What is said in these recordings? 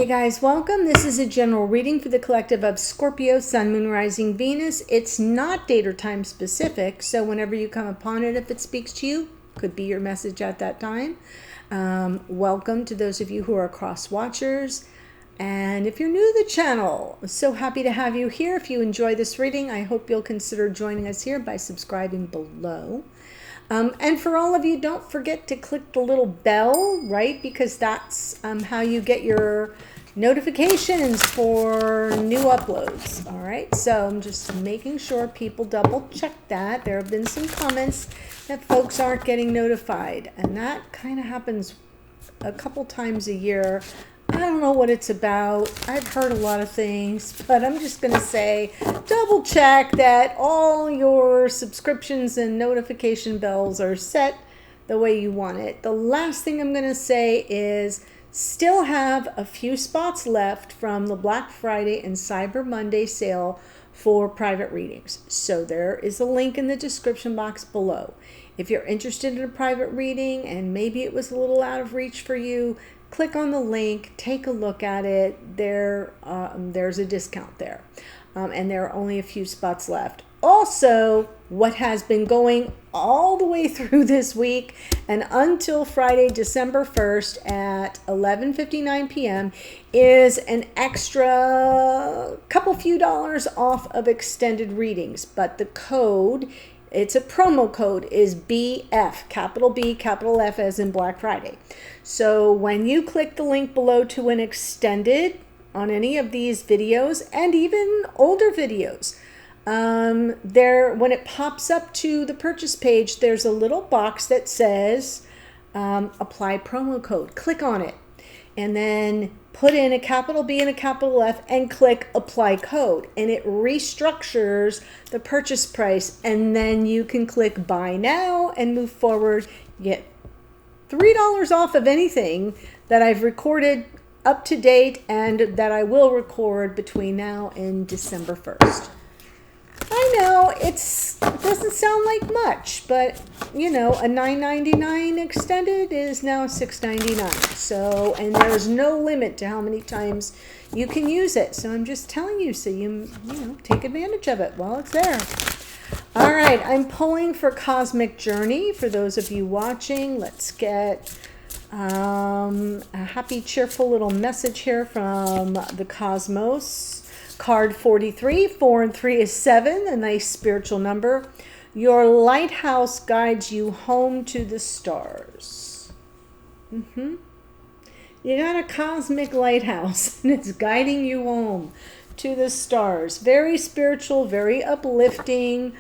guys, welcome. This is a general reading for the collective of Scorpio, Sun, Moon, Rising, Venus. It's not date or time specific, so whenever you come upon it, if it speaks to you, could be your message at that time. Welcome to those of you who are cross watchers. And if you're new to the channel, so happy to have you here. If you enjoy this reading, I hope you'll consider joining us here by subscribing below. And for all of you, don't forget to click the little bell, right? Because that's how you get your notifications for new uploads. All right, so I'm just making sure people double check that. There have been some comments that folks aren't getting notified, and that kind of happens a couple times a year. I don't know what it's about. I've heard a lot of things, but I'm just going to say double check that all your subscriptions and notification bells are set the way you want it. The last thing I'm going to say is still have a few spots left from the Black Friday and Cyber Monday sale for private readings. So there is a link in the description box below. If you're interested in a private reading and maybe it was a little out of reach for you, click on the link, take a look at it. There's a discount there. And there are only a few spots left. Also, what has been going all the way through this week and until Friday, December 1st at 11:59 p.m. is an extra few dollars off of extended readings. But the code, it's a promo code, is BF, capital B, capital F as in Black Friday. So when you click the link below to an extended on any of these videos and even older videos, when it pops up to the purchase page, there's a little box that says apply promo code. Click on it and then put in a capital B and a capital F and click apply code, and it restructures the purchase price, and then you can click buy now and move forward. You get $3 off of anything that I've recorded up to date and that I will record between now and December 1st. I know it doesn't sound like much, but you know, a $9.99 extended is now $6.99. So, and there's no limit to how many times you can use it. So I'm just telling you, so you know, take advantage of it while it's there. All right, I'm pulling for Cosmic Journey for those of you watching. Let's get a happy, cheerful little message here from the cosmos. Card 43, 4 and 3 is 7, a nice spiritual number. Your lighthouse guides you home to the stars. You got a cosmic lighthouse, and it's guiding you home to the stars. Very spiritual, very uplifting.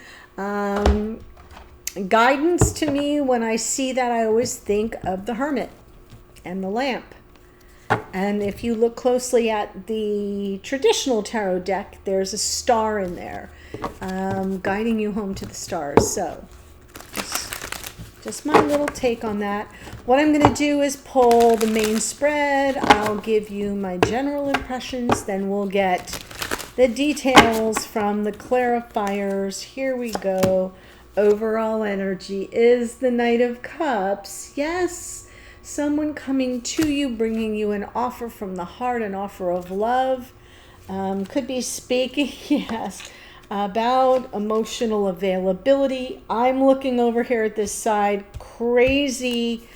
Guidance to me, when I see that, I always think of the Hermit and the lamp. And if you look closely at the traditional tarot deck, there's a star in there, guiding you home to the stars. So just my little take on that. What I'm going to do is pull the main spread. I'll give you my general impressions, then we'll get the details from the clarifiers. Here we go. Overall energy is the Knight of Cups. Yes. Someone coming to you, bringing you an offer from the heart, an offer of love. Could be speaking, yes, about emotional availability. I'm looking over here at this side. Crazy.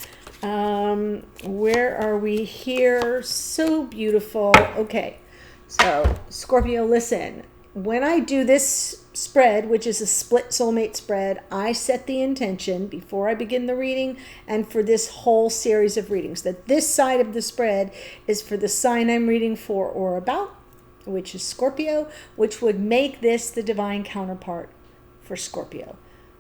Where are we here? So beautiful. Okay, so Scorpio, listen. When I do this spread, which is a split soulmate spread, I set the intention before I begin the reading and for this whole series of readings that this side of the spread is for the sign I'm reading for or about, which is Scorpio, which would make this the divine counterpart for Scorpio.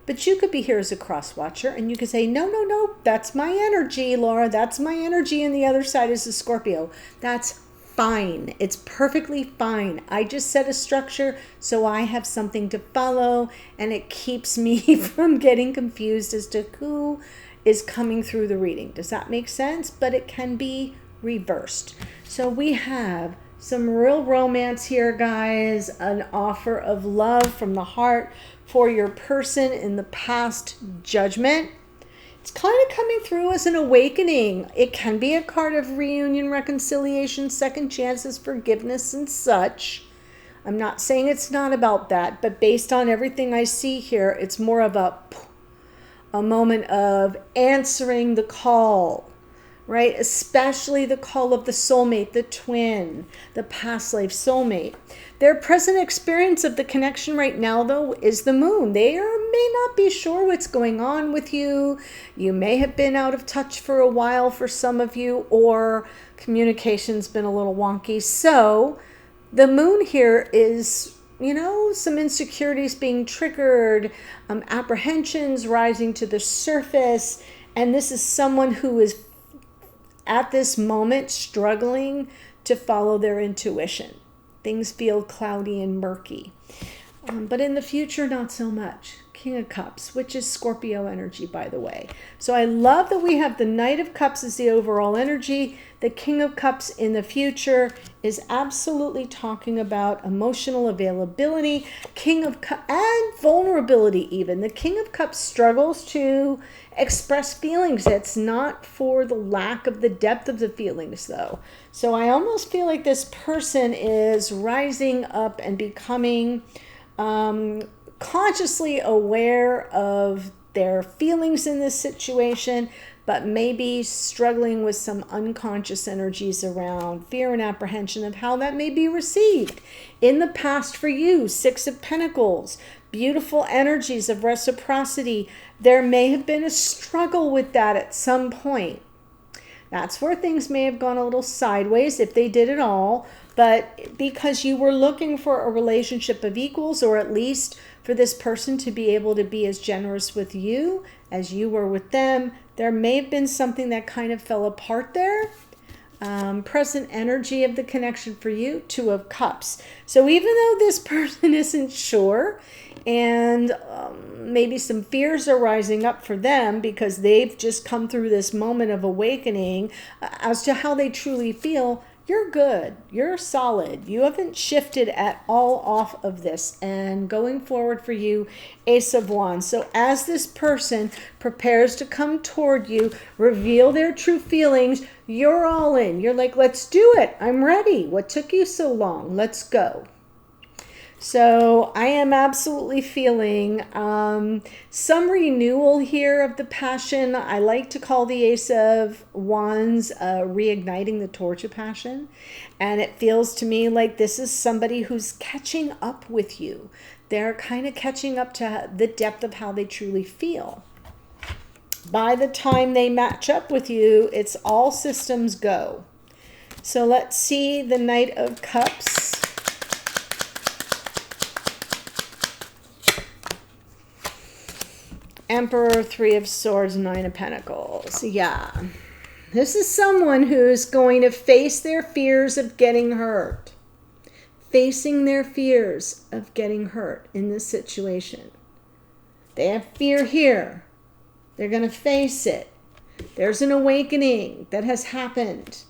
But you could be here as a cross watcher and you could say, no, that's my energy, Laura. That's my energy, and the other side is the Scorpio. That's fine. It's perfectly fine. I just set a structure so I have something to follow, and it keeps me from getting confused as to who is coming through the reading. Does that make sense? But it can be reversed. So we have some real romance here, guys. An offer of love from the heart for your person in the past judgment. It's kind of coming through as an awakening. It can be a card of reunion, reconciliation, second chances, forgiveness, and such. I'm not saying it's not about that, but based on everything I see here, it's more of a moment of answering the call, right? Especially the call of the soulmate, the twin, the past life soulmate. Their present experience of the connection right now, though, is the moon. They may not be sure what's going on with you. You may have been out of touch for a while for some of you, or communication's been a little wonky. So the moon here is, some insecurities being triggered, apprehensions rising to the surface. And this is someone who is at this moment struggling to follow their intuition. Things feel cloudy and murky. But in the future, not so much. King of Cups, which is Scorpio energy, by the way. So I love that we have the Knight of Cups as the overall energy. The King of Cups in the future is absolutely talking about emotional availability, King of Cups, and vulnerability even. The King of Cups struggles to express feelings. It's not for the lack of the depth of the feelings, though. So I almost feel like this person is rising up and becoming consciously aware of their feelings in this situation, but maybe struggling with some unconscious energies around fear and apprehension of how that may be received. In the past for you, Six of Pentacles, beautiful energies of reciprocity. There may have been a struggle with that at some point. That's where things may have gone a little sideways, if they did at all, but because you were looking for a relationship of equals, or at least for this person to be able to be as generous with you as you were with them, there may have been something that kind of fell apart there. Present energy of the connection for you, Two of Cups. So even though this person isn't sure, and maybe some fears are rising up for them because they've just come through this moment of awakening as to how they truly feel, you're good. You're solid. You haven't shifted at all off of this. And going forward for you, Ace of Wands. So as this person prepares to come toward you, reveal their true feelings, you're all in. You're like, let's do it. I'm ready. What took you so long? Let's go. So I am absolutely feeling some renewal here of the passion. I like to call the Ace of Wands reigniting the torch of passion. And it feels to me like this is somebody who's catching up with you. They're kind of catching up to the depth of how they truly feel. By the time they match up with you, it's all systems go. So let's see the Knight of Cups. Emperor, Three of Swords, Nine of Pentacles. Yeah. This is someone who's going to face their fears of getting hurt. Facing their fears of getting hurt in this situation. They have fear here. They're going to face it. There's an awakening that has happened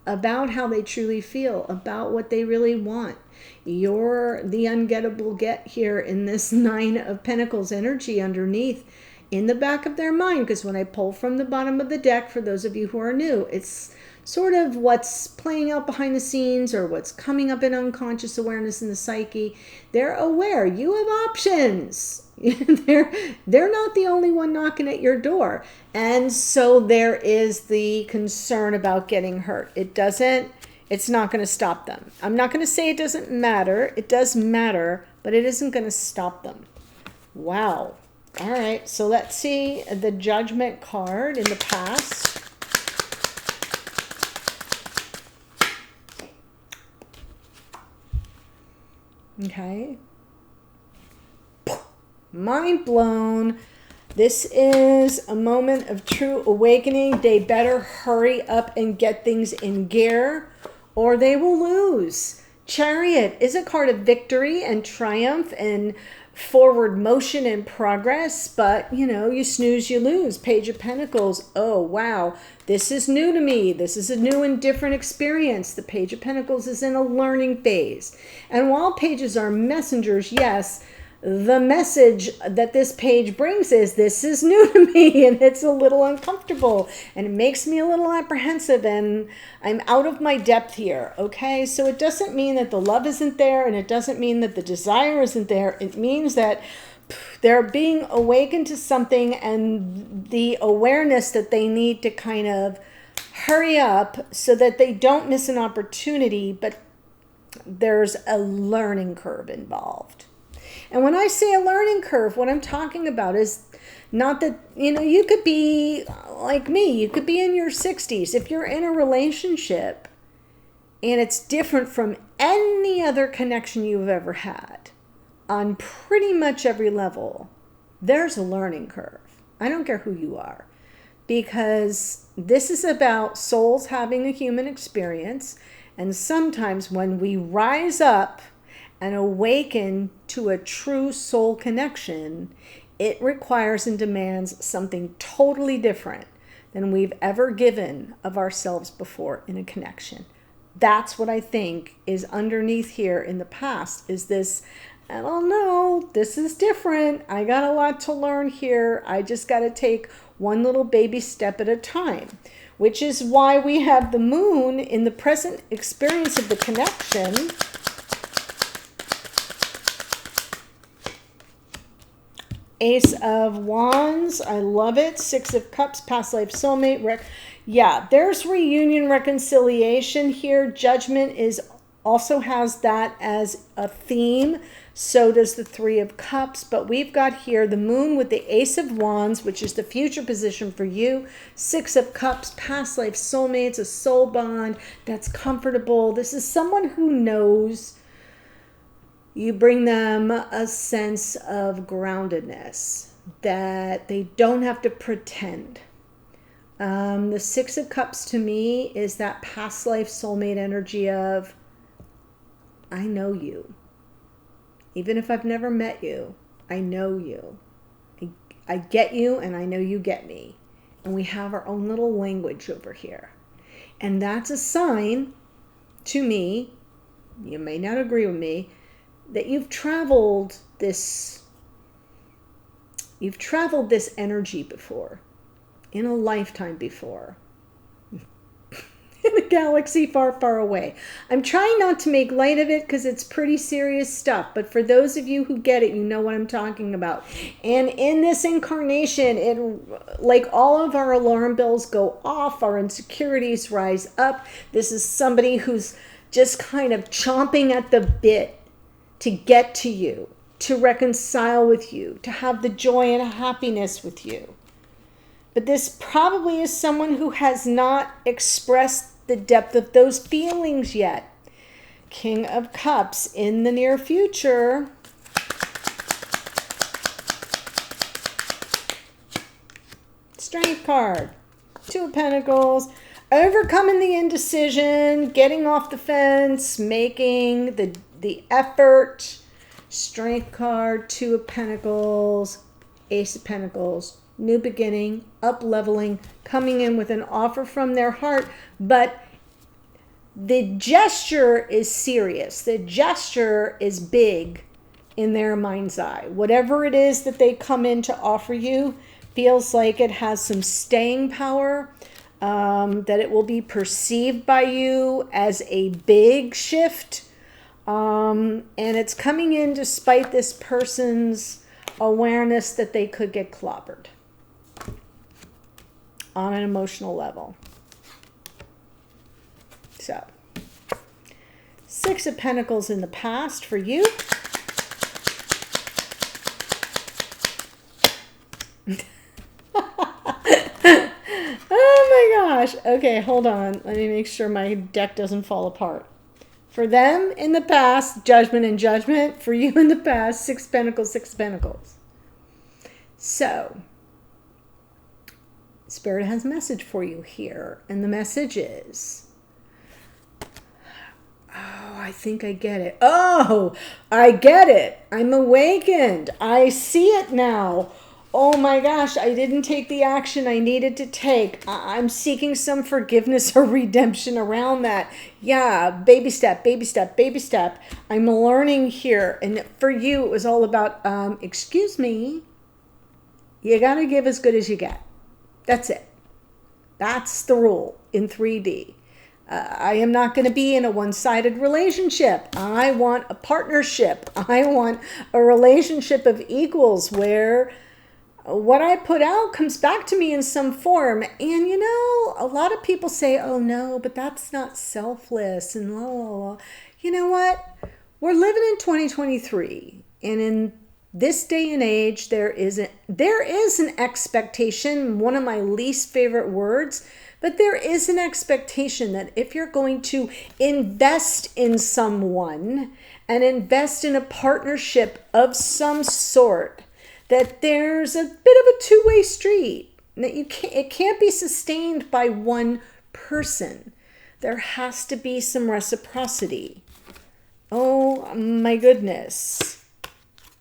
about how they truly feel, about what they really want. You're the ungettable get here in this Nine of Pentacles energy underneath in the back of their mind. Because when I pull from the bottom of the deck, for those of you who are new, it's sort of what's playing out behind the scenes or what's coming up in unconscious awareness in the psyche. They're aware. You have options. They're not the only one knocking at your door. And so there is the concern about getting hurt. It's not going to stop them. I'm not going to say it doesn't matter. It does matter, but it isn't going to stop them. Wow. All right. So let's see the Judgment card in the past. Okay. Mind blown. This is a moment of true awakening. They better hurry up and get things in gear or they will lose. Chariot is a card of victory and triumph and forward motion and progress, but you snooze, you lose. Page of Pentacles. Oh, wow. This is new to me. This is a new and different experience. The Page of Pentacles is in a learning phase. And while pages are messengers, yes, the message that this page brings is, this is new to me and it's a little uncomfortable and it makes me a little apprehensive and I'm out of my depth here. Okay, so it doesn't mean that the love isn't there, and it doesn't mean that the desire isn't there. It means that they're being awakened to something, and the awareness that they need to kind of hurry up so that they don't miss an opportunity, but there's a learning curve involved. And when I say a learning curve, what I'm talking about is not that, you could be like me, you could be in your 60s. If you're in a relationship and it's different from any other connection you've ever had on pretty much every level, there's a learning curve. I don't care who you are, because this is about souls having a human experience. And sometimes when we rise up and awaken to a true soul connection, it requires and demands something totally different than we've ever given of ourselves before in a connection. That's what I think is underneath here in the past, is this, I don't know, this is different. I got a lot to learn here. I just got to take one little baby step at a time, which is why we have the moon in the present experience of the connection. Ace of Wands, I love it. Six of Cups, past life soulmate. Yeah, there's reunion, reconciliation here. Judgment also has that as a theme. So does the Three of Cups. But we've got here the moon with the Ace of Wands, which is the future position for you. Six of Cups, past life soulmates, a soul bond that's comfortable. This is someone who knows. You bring them a sense of groundedness, that they don't have to pretend. The Six of Cups to me is that past life soulmate energy of, I know you. Even if I've never met you, I know you. I get you, and I know you get me. And we have our own little language over here. And that's a sign to me, you may not agree with me, that you've traveled this energy before, in a lifetime before, in a galaxy far, far away. I'm trying not to make light of it because it's pretty serious stuff, but for those of you who get it, you know what I'm talking about. And in this incarnation, it, like all of our alarm bells go off, our insecurities rise up. This is somebody who's just kind of chomping at the bit to get to you, to reconcile with you, to have the joy and happiness with you. But this probably is someone who has not expressed the depth of those feelings yet. King of Cups in the near future. Strength card. Two of Pentacles. Overcoming the indecision, getting off the fence, making the effort. Strength card, Two of Pentacles, Ace of Pentacles, new beginning, up leveling, coming in with an offer from their heart, but the gesture is serious. The gesture is big in their mind's eye. Whatever it is that they come in to offer you feels like it has some staying power, that it will be perceived by you as a big shift. And it's coming in despite this person's awareness that they could get clobbered on an emotional level. So, Six of Pentacles in the past for you. Oh my gosh. Okay, hold on. Let me make sure my deck doesn't fall apart. For them in the past, judgment and judgment. For you in the past, Six of Pentacles, Six of Pentacles. So, Spirit has a message for you here. And the message is, oh, I think I get it. Oh, I get it. I'm awakened. I see it now. oh my gosh, I didn't take the action I needed to take. I'm seeking some forgiveness or redemption around that. Yeah, baby step, baby step, baby step. I'm learning here. And for you, it was all about, excuse me, you got to give as good as you get. That's it. That's the rule in 3D. I am not going to be in a one-sided relationship. I want a partnership. I want a relationship of equals where what I put out comes back to me in some form. And you know, a lot of people say, oh no, but that's not selfless and la la la. You know what? We're living in 2023, and in this day and age, there is an expectation, one of my least favorite words, but there is an expectation that if you're going to invest in someone and invest in a partnership of some sort, that there's a bit of a two-way street, that it can't be sustained by one person. There has to be some reciprocity. Oh my goodness.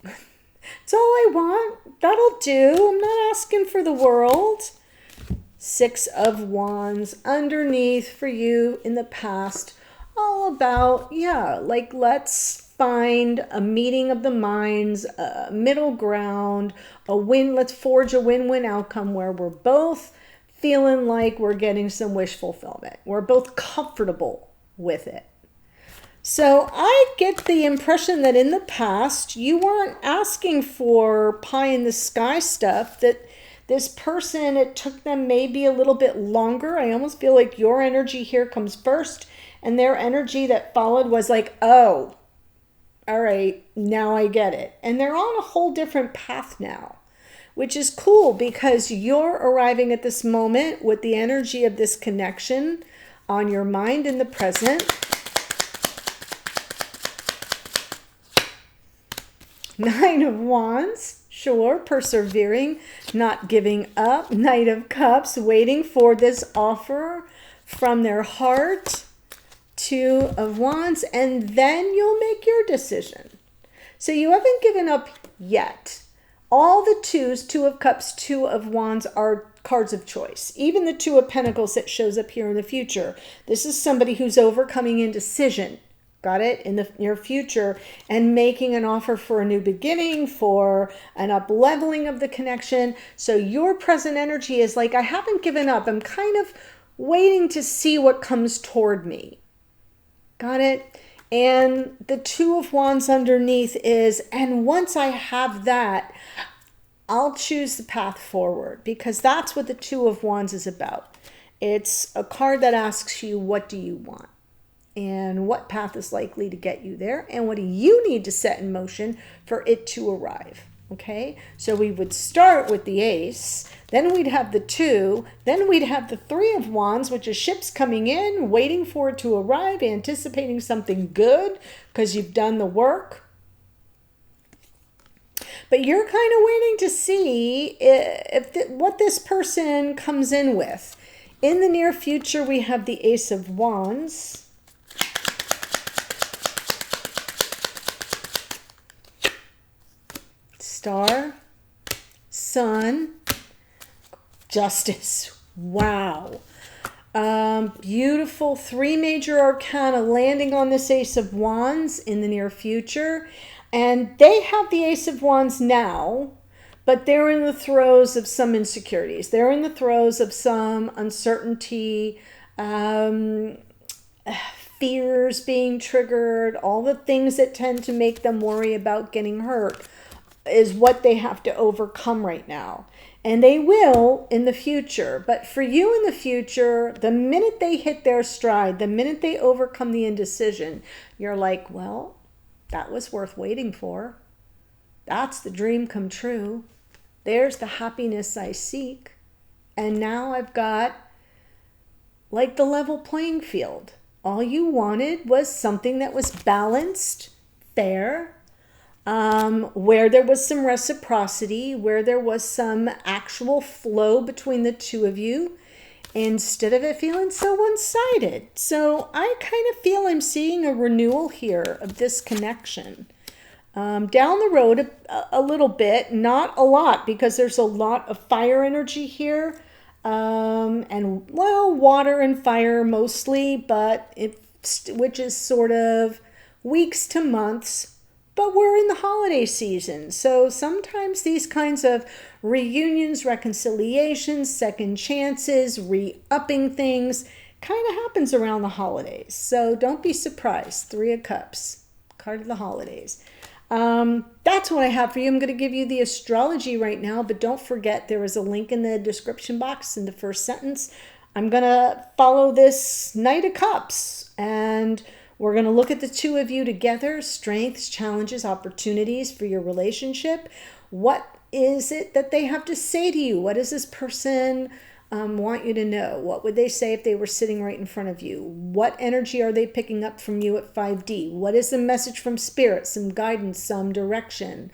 That's all I want. That'll do. I'm not asking for the world. 6 of Wands underneath for you in the past. All about, yeah, like let's find a meeting of the minds, a middle ground, let's forge a win-win outcome where we're both feeling like we're getting some wish fulfillment. We're both comfortable with it. So I get the impression that in the past, you weren't asking for pie in the sky stuff, that this person, it took them maybe a little bit longer. I almost feel like your energy here comes first, and their energy that followed was like, oh, all right, now I get it. And they're on a whole different path now, which is cool because you're arriving at this moment with the energy of this connection on your mind in the present. Nine of Wands, sure, persevering, not giving up. Knight of Cups, waiting for this offer from their heart. 2 of Wands, and then you'll make your decision. So you haven't given up yet. All the 2s, 2 of Cups, 2 of Wands are cards of choice. Even the 2 of Pentacles that shows up here in the future. This is somebody who's overcoming indecision. Got it? In the near future, and making an offer for a new beginning, for an up-leveling of the connection. So your present energy is like, I haven't given up. I'm kind of waiting to see what comes toward me. Got it? And the 2 of Wands underneath is, and once I have that, I'll choose the path forward, because that's what the 2 of Wands is about. It's a card that asks you, what do you want? And what path is likely to get you there? And what do you need to set in motion for it to arrive? Okay, so we would start with the Ace, then we'd have the 2, then we'd have the 3 of Wands, which is ships coming in, waiting for it to arrive, anticipating something good because you've done the work. But you're kind of waiting to see what this person comes in with. In the near future, we have the Ace of Wands. Star, Sun, Justice. Wow. Beautiful 3 major arcana landing on this Ace of Wands in the near future. And they have the Ace of Wands now, but they're in the throes of some insecurities. They're in the throes of some uncertainty, fears being triggered, all the things that tend to make them worry about getting hurt is what they have to overcome right now. And they will in the future. But for you in the future, the minute they hit their stride, the minute they overcome the indecision, you're like, well, that was worth waiting for. That's the dream come true. There's the happiness I seek. And now I've got like the level playing field. All you wanted was something that was balanced, fair, where there was some reciprocity, where there was some actual flow between the 2 of you, instead of it feeling so one-sided. So I kind of feel I'm seeing a renewal here of this connection. Down the road a little bit, not a lot, because there's a lot of fire energy here. And well, water and fire mostly, but which is sort of weeks to months. But we're in the holiday season, so sometimes these kinds of reunions, reconciliations, second chances, re-upping things kind of happens around the holidays. So don't be surprised. Three of Cups, card of the holidays. That's what I have for you. I'm going to give you the astrology right now, but don't forget there is a link in the description box in the first sentence. I'm going to follow this Knight of Cups, and we're going to look at the two of you together, strengths, challenges, opportunities for your relationship. What is it that they have to say to you? What does this person want you to know? What would they say if they were sitting right in front of you? What energy are they picking up from you at 5D? What is the message from Spirit? Some guidance, some direction.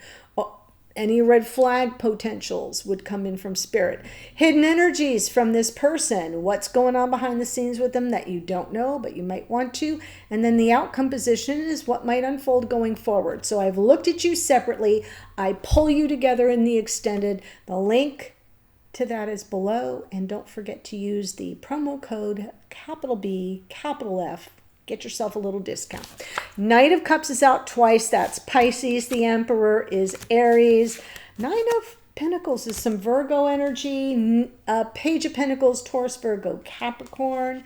Any red flag potentials would come in from Spirit. Hidden energies from this person. What's going on behind the scenes with them that you don't know, but you might want to. And then the outcome position is what might unfold going forward. So I've looked at you separately. I pull you together in the extended. The link to that is below. And don't forget to use the promo code capital B, capital F. Get yourself a little discount. Knight of Cups is out twice. That's Pisces. The Emperor is Aries. Nine of Pentacles is some Virgo energy. Page of Pentacles, Taurus, Virgo, Capricorn.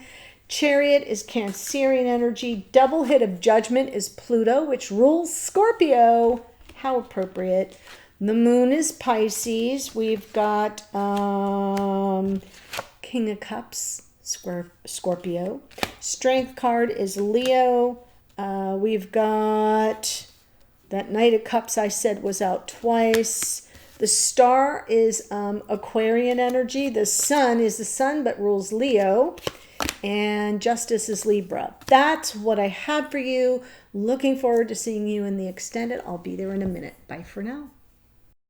Chariot is Cancerian energy. Double hit of Judgment is Pluto, which rules Scorpio. How appropriate. The Moon is Pisces. We've got King of Cups, Scorpio. Strength card is Leo. We've got that Knight of Cups I said was out twice. The Star is Aquarian energy. The Sun is the Sun but rules Leo. And Justice is Libra. That's what I have for you. Looking forward to seeing you in the extended. I'll be there in a minute. Bye for now.